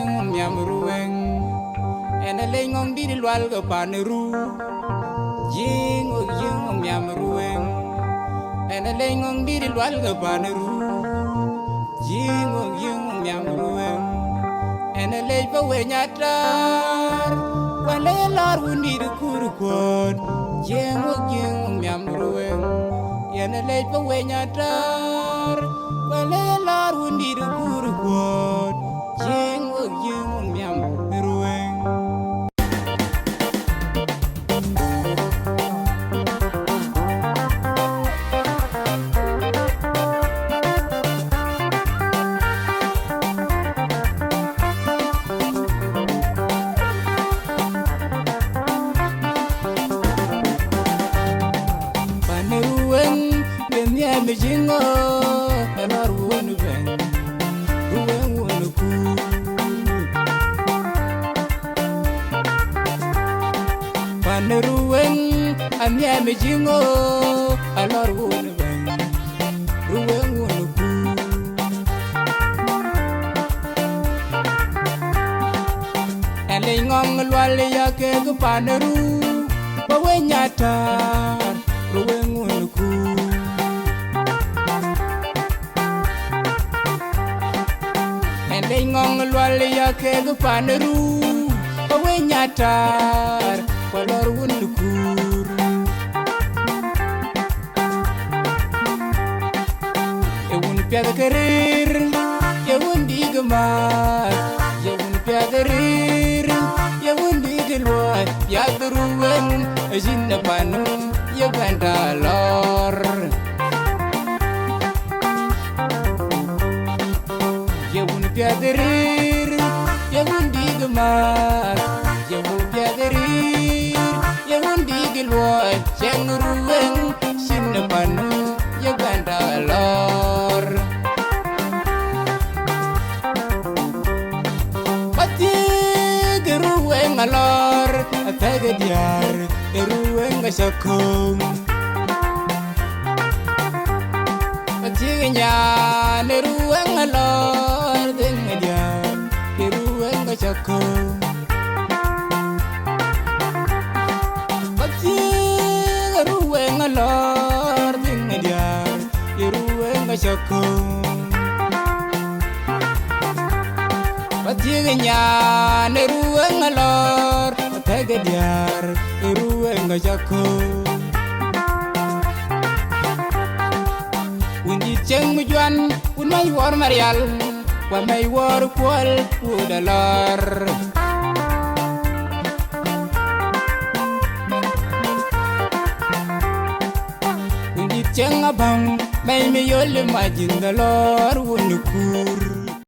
jeng miam rueng ene le ngong di lwal ga paneru jeng miam rueng ene le ngong di lwal ga paneru jeng miam rueng ene le pa we nyatar wale lar wundi de kurkon jeng miam rueng ene le pa we nyatar wale lar wundi de kurkon jeng miam rueng Mijingo elar wonu ben ruwen wonu ku paneruwen amya mijingo elar wonu ben ruwen wonu ku ele ngong lwal ya ke ku paneru bawe nyata ruwen wonu ku le ngong lwal ya ke gu paneru we nyatar kolor wundukur e wun piada kerir ye wundi gmar ye wun piada rir ye wundi gelwa ya druwen jinna panu ye bandalor piaderir ya wundi gmar ya wu piaderir ya wundi gelwa chengruwen sinapanu ya bandalor pati geruwen alor atagadiar geruwen gasakom pati nya neruwen alor chako pati ruwen alor dingadia ruwen chako pati nya ruwen alor tagadiar ruwen chako undi cheng mujuan un mai war marial wa mai war kwal udalar undi chenga bang mai me yole majin dalor wunukur